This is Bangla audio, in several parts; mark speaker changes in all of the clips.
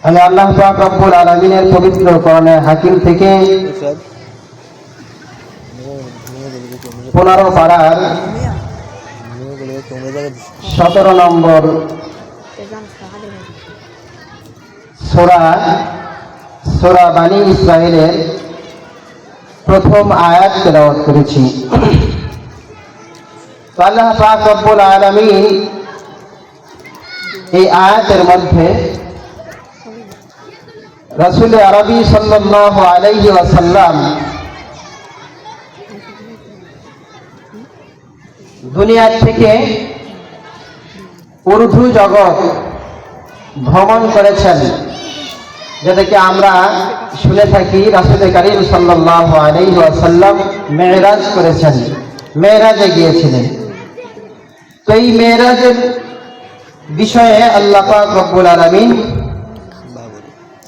Speaker 1: আমি আল্লাহ পাক রব্বুল আলামিনের পবিত্র কোরআনে হাকিম থেকে 15 পারার 17 নম্বর সূরা বানী ইসরাইলের প্রথম আয়াত তেলাওয়াত করেছি। আল্লাহ পাক রব্বুল আলামিন এই আয়াতের মধ্যে রাসূল আরবি সাল্লাল্লাহু আলাইহি ওয়াসাল্লাম দুনিয়া থেকে উর্দু জগৎ ভ্রমণ করেছেন, যেটাকে আমরা শুনে থাকি রাসূল করিম সাল্লাল্লাহু আলাইহি ওয়াসাল্লাম মেরাজ করেছেন, মেরাজে গিয়েছিলেন। তো এই মেরাজের বিষয়ে আল্লাহ পাক রব্বুল আলামিন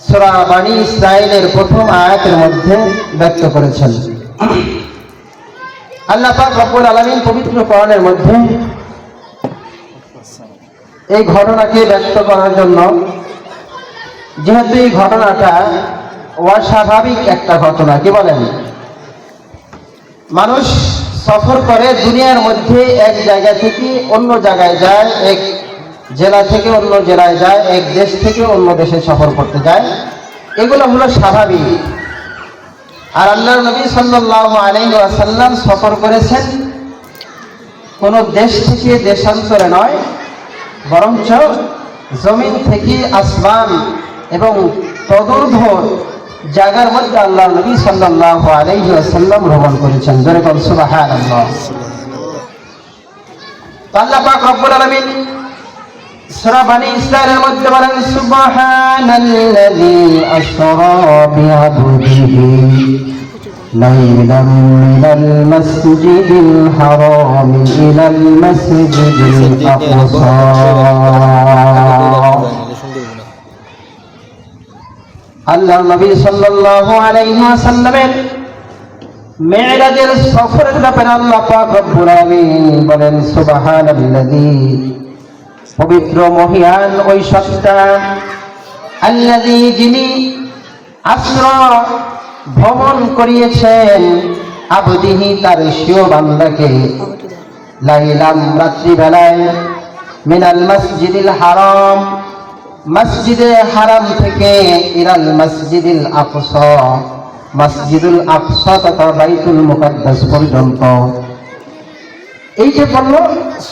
Speaker 1: সূরা বানী ইসরাইলের প্রথম আয়াতের মধ্যে ব্যক্ত করেছেন। আল্লাহ পাক রব্বুল আলামিন পবিত্র কোরআনের মধ্যে এই ঘটনাকে ব্যক্ত করার জন্য, যেহেতু এই ঘটনাটা অস্বাভাবিক একটা ঘটনা, কি বলেন, মানুষ সফর করে দুনিয়ার মধ্যে এক জায়গা থেকে অন্য জায়গায় যায়, এক জেলা থেকে অন্য জেলায় যায়, এক দেশ থেকে অন্য দেশে সফর করতে যায়, এগুলো হলো স্বাভাবিক। আর আল্লাহর নবী সাল্লাল্লাহু আলাইহি ওয়াসাল্লাম সফর করেছেন কোন দেশ থেকে দেশান্তরে নয়, বরঞ্চ জমিন থেকে আসমান এবং তদূর্ধ্ব জায়গার মধ্যে আল্লাহর নবী সাল্লাল্লাহু আলাইহি ওয়াসাল্লাম ভ্রমণ করেছেন। জোরে বল সুবহানাল্লাহ। আল্লাহ পাক রব্বুল আলামিন সূরা বানী ইসরাইলের মধ্যে বলেন, সুবহানাল্লাযী আসরা বিআবদিহি লাইলাম মিনাল মাসজিদিল হারাম ইলাল মাসজিদিল আকসা। আল্লাহর নবী সাল্লাল্লাহু আলাইহি ওয়াসাল্লামের মেরাজের সফরের ব্যাপারে আল্লাহ পাক রব্বুল আলামিন বলেন, সুবহানাল্লাযী, পবিত্র মহিয়ান ওই সত্তা, আল্লাযী, যিনি আসরা ভ্রমণ করিয়েছেন, আবদিহি, তার স্বীয় বান্দাকে, লাইলাম, রাত্রিবেলায়, মিনাল মসজিদিল হারাম, মসজিদে হারাম থেকে, ইলাল মসজিদিল আকসা, মসজিদুল আকসা তথা বাইতুল মুকাদ্দাস পর্যন্ত। এই যে বলল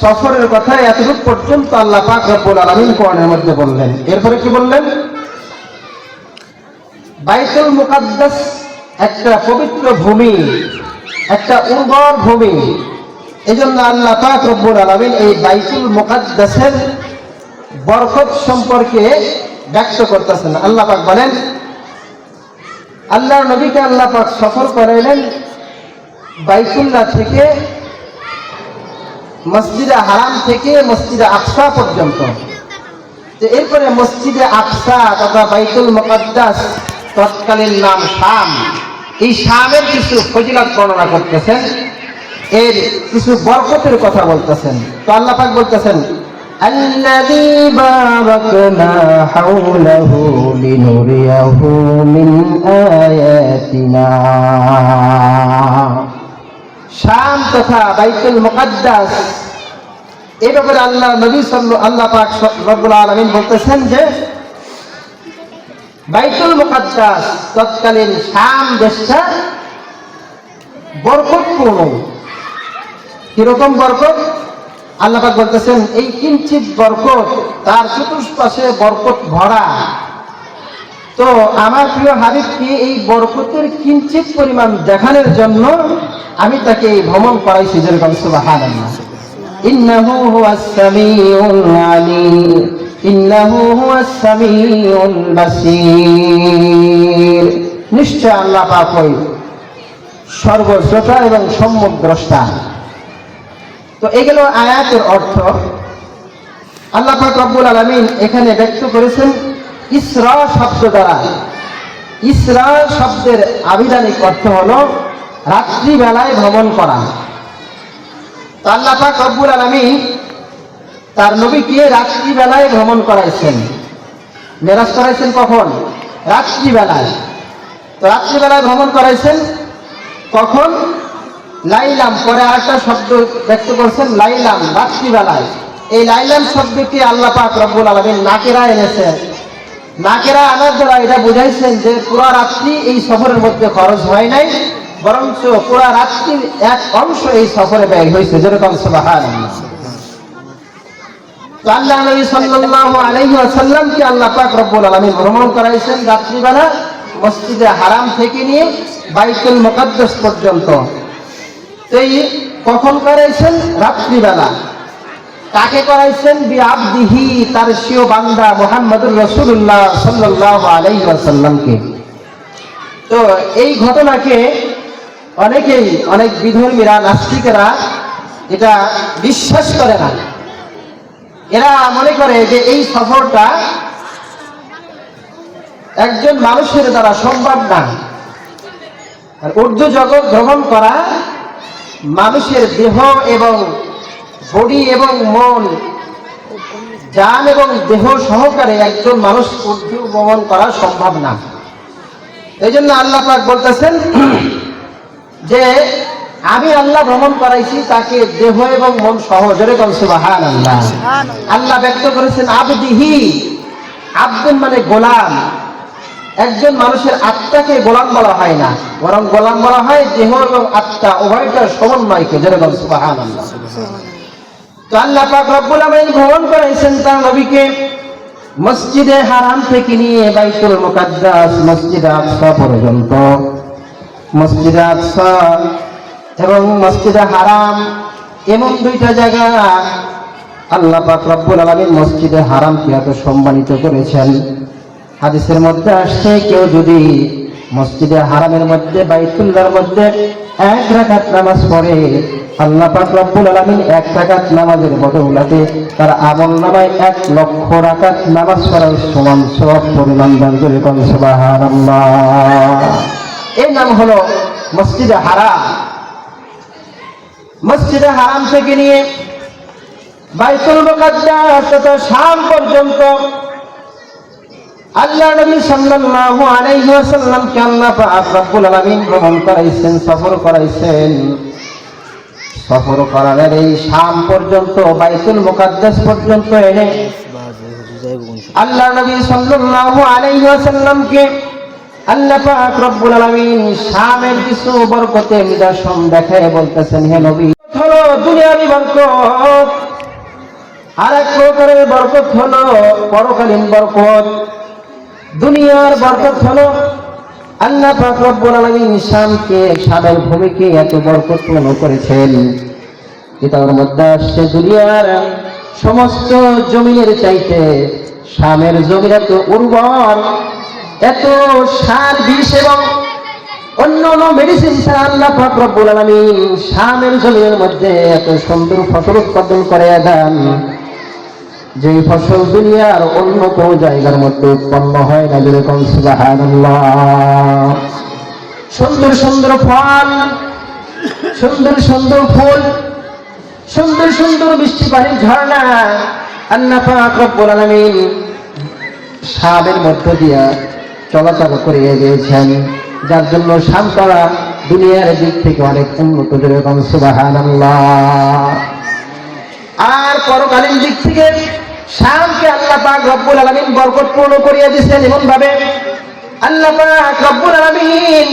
Speaker 1: সফরের কথা, এতটুকু পর্যন্ত আল্লাহ পাক রব্বুল আলামিন কোরআনের মধ্যে বললেন। এরপরে কি বললেন? বাইতুল মুকাদ্দাস একটা পবিত্র ভূমি, একটা উর্বর ভূমি। এজন্য আল্লাহ পাক রব্বুল আলামিন এই বাইতুল মুকাদ্দাসের বরকত সম্পর্কে ব্যক্ত করতেছেন। আল্লাহ পাক বলেন, আল্লাহর নবীকে আল্লাহ পাক সফর করাইলেন বাইতুল্লাহ থেকে, মসজিদে হারাম থেকে মসজিদে আকসা পর্যন্ত। এরপরে মসজিদে আকসা তথা বাইতুল মুকাদ্দাস, তৎকালীন নাম শাম, এই শামের কিছু ফজিলত বর্ণনা করতেছেন, এর কিছু বরকতের কথা বলতেছেন। তো আল্লাহ পাক বলতেছেন, আল্লাযী বারাকনা হাওলাহু লিনুরিয়াহু মিন আয়াতিনা। শাম তথা বাইতুল মুকাদ্দাস, এই ব্যাপারে আল্লাহ নবী আল্লাহ পাক রব্বুল আলামিন বলতেছেন যে বাইতুল মুকাদ্দাস, তৎকালীন শাম দেশটা বরকতপূর্ণ। কিরকম বরকত? আল্লাহ পাক বলতেছেন, এই কিঞ্চিত বরকত, তার চতুষ্পাশে বরকত ভরা। তো আমার প্রিয় হাবিবকে এই বরকতের কিঞ্চিত পরিমাণ দেখানোর জন্য আমি তাকে এই ভ্রমণ করাইছি। যেরকম সুবহানাল্লাহ। ইন্নাহু হুয়াস সামিউল আলিম, ইন্নাহু হুয়াস সামিউল বাসীর। নিশ্চয় আল্লাহ পাক ওই সর্বশ্রোতা এবং সম্যক দ্রষ্টা। তো এগুলো আয়াতের অর্থ। আল্লাহ পাক রব্বুল আলামিন এখানে ব্যক্ত করেছেন ইসরা শব্দ দ্বারা। ইসরা শব্দের আবিধানিক অর্থ হলো রাত্রিবেলায় ভ্রমণ করা। তো আল্লাহ পাক রব্বুল আলামিন তার নবীকে রাত্রিবেলায় ভ্রমণ করাইছেন। মেরাজ করাইছেন কখন? রাত্রিবেলায়। তো রাত্রিবেলায় ভ্রমণ করাইছেন কখন? লাইলাম, পরে আরেকটা শব্দ ব্যক্ত করছেন লাইলাম, রাত্রিবেলায়। এই লাইলাম শব্দটি আল্লাহ পাক রব্বুল আলামিন নাকেরা এনেছেন। নাকেরা আনার দ্বারা এটা বুঝাইছেন যে পুরা রাত্রি এই সফরের মধ্যে খরচ হয় নাই, বরঞ্চ পুরা রাত্রির এক অংশ এই সফরে ব্যয় হয়েছে, যেরকম সুবহানাল্লাহ। তো আল্লাহ নবী সাল্লাল্লাহু আলাইহি ওয়াসাল্লামকে আল্লাহ পাক রব্বুল আলামিন ভ্রমণ করাইছেন রাত্রিবেলা, মসজিদে হারাম থেকে নিয়ে বাইতুল মুকাদ্দাস পর্যন্ত। এই কখন করাইছেন? রাত্রিবেলা। কাকে করাইছেন? বিআবদিহি, তার স্বীয় বান্দা মুহাম্মদুর রাসূলুল্লাহ সাল্লাল্লাহু আলাইহি ওয়াসাল্লামকে। তো এই ঘটনাকে অনেকেই, অনেক বিধর্মীরা, নাস্তিকেরা এটা বিশ্বাস করে না। এরা মনে করে যে এই সফরটা একজন মানুষের দ্বারা সম্ভব না। আর উর্দু জগৎ ভ্রমণ করা মানুষের দেহ এবং বডি এবং মন, জান এবং দেহ সহকারে একজন মানুষ উর্দু ভ্রমণ করা সম্ভব না। এই জন্য আল্লাহ পাক বলতেছেন যে আমি আল্লাহ ভ্রমণ করাইছি তাকে দেহ এবং মন সহ। যেরকম সুবহানাল্লাহ। আল্লাহ ব্যক্ত করেছেন আবদিহি। আব্দুন মানে গোলাম। একজন মানুষের আত্মাকে গোলাম বলা হয় না, বরং গোলাম বলা হয় দেহ এবং আত্মা উভয়টার সমন্বয়কে। যেরকম সুবহানাল্লাহ। তো আল্লাহ পাক রব্বুল আলামিন ভ্রমণ করাইছেন তার নবীকে মসজিদে হারাম থেকে নিয়ে বাইতুল মুকাদ্দাস, মসজিদে আকসা পর্যন্ত। মসজিদে আকসা এবং মসজিদে হারাম এমন দুইটা জায়গা আল্লাহ পাক রব্বুল আলামিন মসজিদে হারামকে এত সম্মানিত করেছেন। হাদিসের মধ্যে আসছে কেউ যদি মসজিদে হারামের মধ্যে, বাইতুল্লাহর মধ্যে 1 রাকাত নামাজ পড়ে, আল্লাহ পাক রব্বুল আলামিন 1 রাকাত নামাজের বদৌলতে তার আমলনামায় 1 লক্ষ রাকাত নামাজ পড়ার সমান সওয়াব পরিমাণ দান করে। সুবহানাল্লাহ। এর নাম হলো মসজিদে হারাম। মসজিদে হারাম থেকে নিয়ে বাইতুল মুকাদ্দাস তথা শাম পর্যন্ত আল্লাহ নবী সাল্লাল্লাহু আলাইহি ওয়াসাল্লামকে আল্লাহ পাক রব্বুল আলামিন ভ্রমণ করাইছেন, সফর করাইছেন। সফর করার এই শাম পর্যন্ত, বাইতুল মুকাদ্দাস পর্যন্ত এনে আল্লাহ নবী সাল্লাল্লাহু আলাইহি ওয়াসাল্লামকে আল্লাহ পাক রব্বুল আলামিন শামের কিছু বরকতের নিদর্শন দেখায় বলতেছেন, হে নবী, হলো দুনিয়াবি বরকত। আর এক প্রকারের বরকত হলো পরকালীন বরকত। দুনিয়ার বরকত হলো আল্লাহ পাক রব্বুল আলামিন শামকে, শামের ভূমিকে এত বরকতপূর্ণ করেছেন। কিতাবের মধ্যে আসছে দুনিয়ার সমস্ত জমিনের চাইতে শামের জমিন এত উর্বর, এত সার বিষ এবং অন্য মেডিসিন ছাড়া আল্লাহ পাক রব্বুল আলামিন শামের জমিনের মধ্যে এত সুন্দর ফসল উৎপাদন করে দেন, যে ফসল দুনিয়ার অন্য কোনো জায়গার মধ্যে উৎপন্ন হয় না। যেরকম সুবহানাল্লাহ। সুন্দর সুন্দর ফল, সুন্দর সুন্দর ফুল, সুন্দর সুন্দর বৃষ্টি পানির ঝর্ণা আল্লাহ পাক রব্বুল আলামিন শামের মধ্য দিয়া চলাচল করিয়ে দিয়েছেন, যার জন্য শামটা দুনিয়ার দিক থেকে অনেক উন্নত। যেরকম সুবহানাল্লাহ। আর পরকালীন দিক থেকে শামকে আল্লাহ পাক রব্বুল আলামিন বরকতপূর্ণ করিয়ে দিয়েছেন এমন ভাবে আল্লাহ পাক রব্বুল আলামিন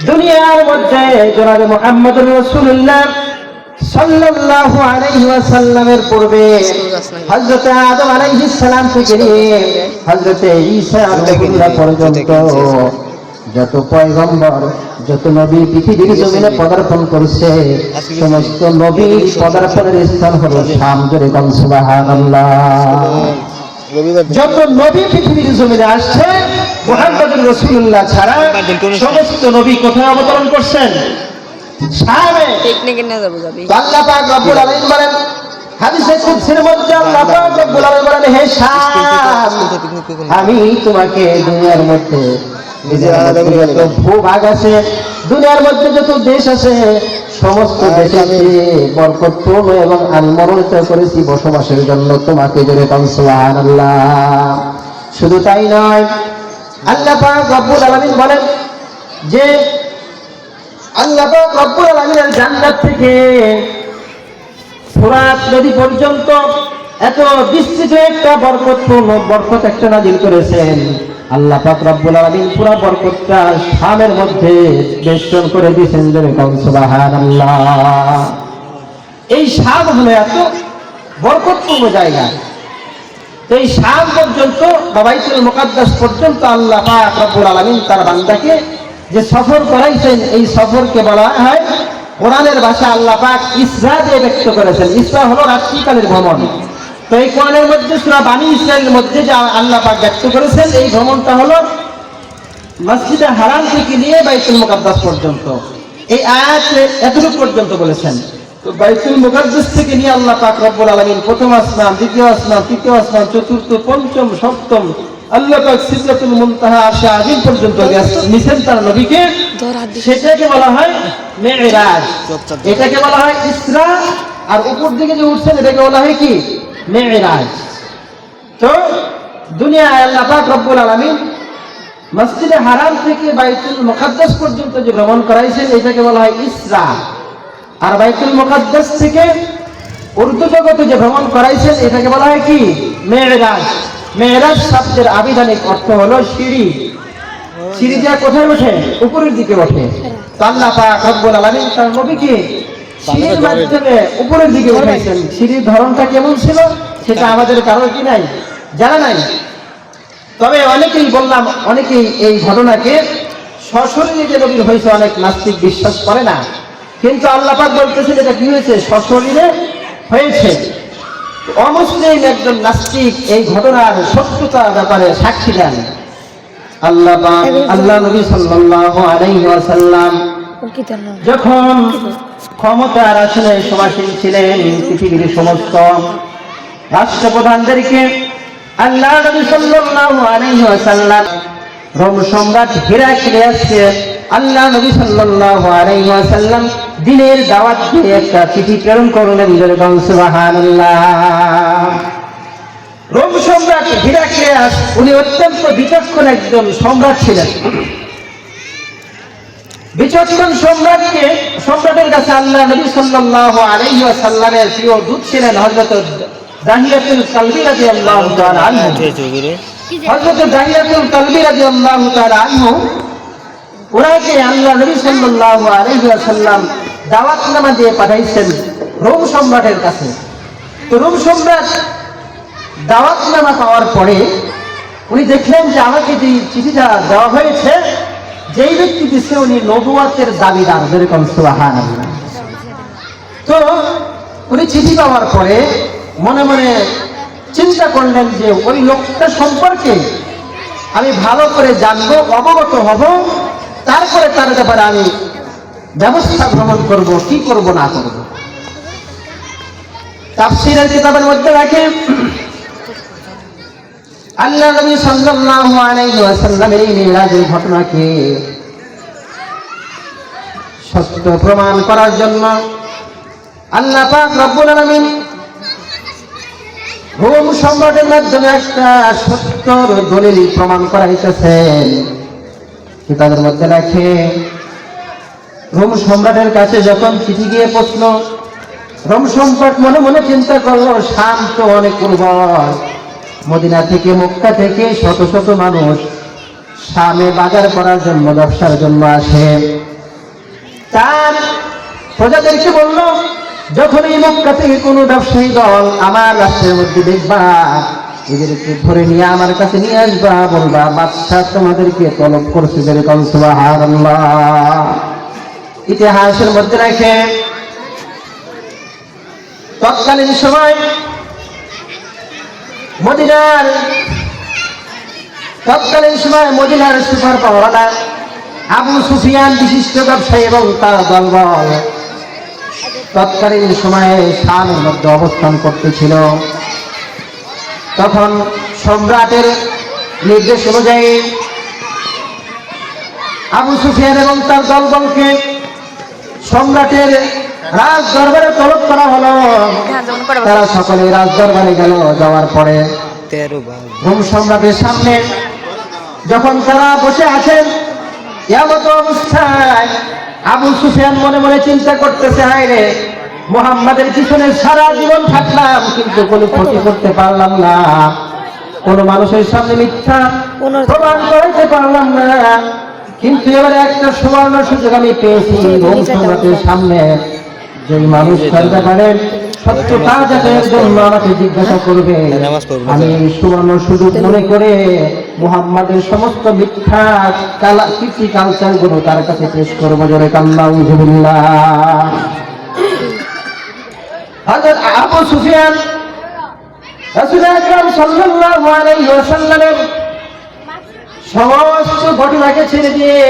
Speaker 1: দুনিয়ার মধ্যে জনাবে মুহাম্মদুর রাসূলুল্লাহ সাল্লাল্লাহু আলাইহি ওয়াসাল্লামের পূর্বে হযরত আদম আলাইহিস সালাম থেকে নিয়ে হযরত ঈসা আলাইহিস পর্যন্ত যত পয়গম্বর, যত নবী পৃথিবীর জমিনে পদার্পণ করছে, সমস্ত নবী পদার্পণের স্থান হলো শাম। জোরে বলেন সুবহানাল্লাহ। যত নবী পৃথিবীর জমিনে আসছে মুহাম্মদুর রাসূলুল্লাহ ছাড়া সমস্ত নবী কোথায় অবতরণ করছেন? শামে। আল্লাহ পাক রব্বুল আলামিন বলেন হাদিসে কুদসির মধ্যে, আল্লাহ পাক রব্বুল আলামিন বলেন, হে শাম, আমি তোমাকে দুনিয়ার মধ্যে যত ভূভাগ আছে, দুনিয়ার মধ্যে যত দেশ আছে, সমস্ত দেশে বরকতপূর্ণ এবং আমি মনোনীত করেছি বসবাসের জন্য তোমাকে। যেরকম সুবহানাল্লাহ। শুধু তাই নয়, আল্লাহ পাক রব্বুল আলামিন বলেন যে আল্লাহ পাক রব্বুল আলামিনের জান্নাত থেকে ফোরাত নদী পর্যন্ত এত বিস্তৃত একটা বরকত একটা নাযিল করেছেন। আল্লাহ পাক রব্বুল আলামিন পুরো বরকতটা শামের মধ্যে বেষ্টন করে দিয়েছেন। সুবহানাল্লাহ। এই শাম হলো এত বরকতপূর্ণ জায়গা। তো এই শাম পর্যন্ত বা বাইতুল মুকাদ্দাস পর্যন্ত আল্লাহ পাক রব্বুল আলামিন তার বান্দাকে যে সফর করাইছেন, এই সফরকে বলা হয় কোরআনের ভাষা আল্লাহ পাক ইসরা দিয়ে ব্যক্ত করেছেন। ইসরা হলো রাত্রিকালের ভ্রমণ। তো এই কোরআনের মধ্যে সূরা বানী ইসরাঈলের মধ্যে যে আল্লাহ পাক ব্যক্ত করেছেন, এই ভ্রমণটা হলো মসজিদে হারাম থেকে নিয়ে বাইতুল মুকাদ্দাস পর্যন্ত। এই আয়াতে এতটুকু পর্যন্ত বলেছেন। তো বাইতুল মুকাদ্দাস থেকে নিয়ে আল্লাহ পাক রব্বুল আলামিন প্রথম আসমান, দ্বিতীয় আসমান, তৃতীয় আসমান, চতুর্থ, পঞ্চম, সপ্তম, আল্লাহ পাক সিদরাতুল মুনতাহা আরশে আজিম পর্যন্ত নিছেন তার নবীকে। সেটাকে বলা হয় মেরাজ, এটাকে বলা হয় ইসরা। আর উপর দিকে যে উঠছেন এটাকে বলা হয় কি? মেরাজ। তো দুনিয়ায় আল্লাহ পাক রব্বুল আলামিন মসজিদে হারাম থেকে বাইতুল মুকাদ্দাস পর্যন্ত যে ভ্রমণ করাইছেন এটাকে বলা হয় ইসরা। আর বাইতুল মুকাদ্দাস থেকে উর্দু জগতে যে ভ্রমণ করাইছেন এটাকে বলা হয় কি? মেরাজ। মেরাজ শব্দের আবিধানিক অর্থ হলো সিঁড়ি। সিঁড়ি যা কোথায় ওঠে? উপরের দিকে ওঠে। তো আল্লাহ পাক রব্বুল আলামিন তার নবীকে সিঁড়ির মাধ্যমে উপরের দিকে উঠাইছেন। সিঁড়ির ধরনটা কেমন ছিল সেটা আমাদের কারো কি নাই, জানা নাই। তবে অনেকেই বললাম, অনেকেই এই ঘটনাকে সশরীরে যে নবীর হয়েছে অনেক নাস্তিক বিশ্বাস করে না। কিন্তু আল্লাহ পাক বলতেছেন এটা কি হয়েছে? সশরীরে হয়েছে। অমুসলিম একজন নাস্তিক এই ঘটনার সত্যতার ব্যাপারে সাক্ষী দেন। আল্লাহ নবী সাল্লাল্লাহু আলাইহি ওয়াসাল্লাম যখন ক্ষমতার আসনে সমাসীন ছিলেন, পৃথিবীর সমস্ত রাষ্ট্রপ্রধানদেরকে আল্লাহ নবী সাল্লাল্লাহু আলাইহি ওয়াসাল্লাম রোম সম্রাট হিরাক্লিয়াসকে আল্লাহ নবী সাল্লাল্লাহু আলাইহি ওয়াসাল্লাম দিনের দাওয়াত দিয়ে একটা চিঠি প্রেরণ করলেন। সুবহানাল্লাহ। রোম সম্রাট হিরাক্লিয়াস উনি অত্যন্ত বিচক্ষণ একজন সম্রাট ছিলেন। বিচক্ষণ সম্রাটের কাছে আল্লাহ নবী সাল্লাল্লাহু আলাইহি ওয়াসাল্লামের প্রিয় দূত ছিলেন হযরত দাহিয়াতুল কালবি রাদিয়াল্লাহু তাআলা আনহু। হযরত দাহিয়াতুল কালবি রাদিয়াল্লাহু তাআলা আনহু ওনাকে আল্লাহ নবী সাল্লাল্লাহু আলাইহি ওয়াসাল্লাম দাওয়াতনামা দিয়ে পাঠাইছেন রোম সম্রাটের কাছে। তো রোম সম্রাট দাওয়াতনামা পাওয়ার পরে উনি দেখলেন যে আমাকে যে চিঠিটা দেওয়া হয়েছে, যেই ব্যক্তি দিচ্ছে উনি নবুয়াতের দাবিদার। যেরকম সুবহানাল্লাহ। তো উনি চিঠি পাওয়ার পরে মনে মনে চিন্তা করলেন যে ওই লোকটা সম্পর্কে আমি ভালো করে জানবো, অবগত হব, তারপরে তার ব্যাপারে আমি ব্যবস্থা গ্রহণ করব, কি করব না করব। তাফসীরের কিতাবের মধ্যে রাখে আল্লাহ নবী সাল্লাল্লাহু আলাইহি ওয়াসাল্লামের এই মিরাজের ঘটনাকে সত্য প্রমাণ করার জন্য আল্লাহ পাক রব্বুল আলামিন রোম সম্রাটের মাধ্যমে একটা সত্যর দলিল প্রমাণ করাইতেছেন। কিতাবের মধ্যে রাখে রোম সম্রাটের কাছে যখন চিঠি গিয়ে পৌঁছল, রোম সম্রাট মনে মনে চিন্তা করলো শাম তো অনেক উর্বর, মদিনা থেকে মক্কা থেকে শত শত মানুষ শামে বাজার করার জন্য, ব্যবসার জন্য আসে। তার প্রজাদেরকে বলল, যখন এই মক্কা থেকে কোনো ব্যবসায়ী দল আমার রাষ্ট্রের মধ্যে দেখবা, এদেরকে ধরে নিয়ে আমার কাছে নিয়ে আসবা, বলবা বাদশা তোমাদেরকে তলব করছে। যেরকম সুবহানাল্লাহ। ইতিহাসের মধ্যে রাখে তৎকালীন সময় মদিনার সুপার পাওয়ারওয়ালা আবু সুফিয়ান বিশিষ্ট ব্যবসায়ী এবং তার দলবল তৎকালীন সময়ে শামের মধ্যে অবস্থান করতেছিল। তখন সম্রাটের নির্দেশ অনুযায়ী আবু সুফিয়ান এবং তার দলবলকে সম্রাটের রাজ দরবারে তলব করা হলো। তারা সকলে রাজ দরবারে গেল। যাওয়ার পরে রোম সম্রাটের সামনে যখন তারা বসে আছেন, এমত অবস্থায় আবু সুফিয়ান মনে মনে চিন্তা করতেছে, হায় রে, মুহাম্মাদের পিছনে সারা জীবন থাকলাম কিন্তু কোনো ক্ষতি করতে পারলাম না, কোন মানুষের সামনে মিথ্যা প্রমাণ করতে পারলাম না, কিন্তু এবারে একটা সুবর্ণ সুযোগ আমি পেয়েছি। রোম সম্রাটের সামনে যে মানুষ জানতে পারেন সত্যটা যাচাইয়ের জন্য আমাকে জিজ্ঞাসা করবে, আমি সুবর্ণ সুযোগ মনে করে মুহাম্মাদের সমস্ত মিথ্যা কীর্তি কালচার গুলো তার কাছে পেশ করবো। জোরে আল্লাহুবিল্লাহ। হযরত আবু সুফিয়ান রাসূল আকরাম সাল্লাল্লাহু আলাইহি ওয়াসাল্লামের সমস্ত ঘটনাকে ছেড়ে দিয়ে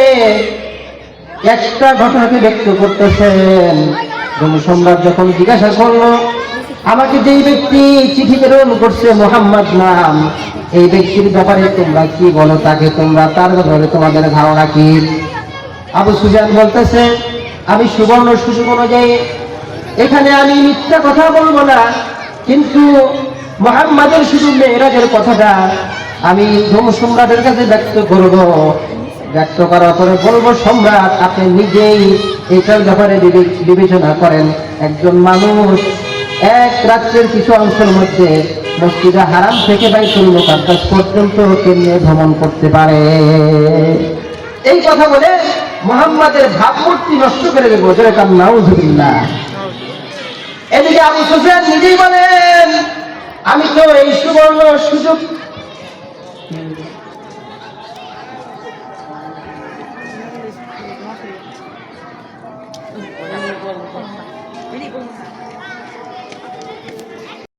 Speaker 1: একটা ঘটনাকে ব্যক্ত করতেছেন। রোম সম্রাট যখন জিজ্ঞাসা করলো, আমাকে যেই ব্যক্তি চিঠি প্রেরণ করছে মুহাম্মদ নাম, এই ব্যক্তির ব্যাপারে তোমরা কি বলো, তাকে তোমরা তার ব্যাপারে তোমাদের ধারণা কি? আবু সুফিয়ান বলতেছে, আমি সুবর্ণ সুযোগ অনুযায়ী এখানে আমি মিথ্যা কথা বলবো না, কিন্তু মুহাম্মাদের শুধু মেরাজের কথাটা আমি রোম সম্রাটের কাছে ব্যক্ত করব। ব্যক্ত করার পরে বলবো, সম্রাট আপনি নিজেই এটার ব্যাপারে বিবেচনা করেন। একজন মানুষ এক রাত্রের কিছু অংশের মধ্যে মসজিদে হারাম থেকে বাইতুল মুকাদ্দাস পর্যন্ত কেমনে ভ্রমণ করতে পারে? এই কথা বলে মুহাম্মাদের ভাবমূর্তি নষ্ট করে দেবো। নাউযুবিল্লাহ। এদিকে আবু সুফিয়ান নিজেই বলেন, আমি তো এই সুবর্ণ সুযোগ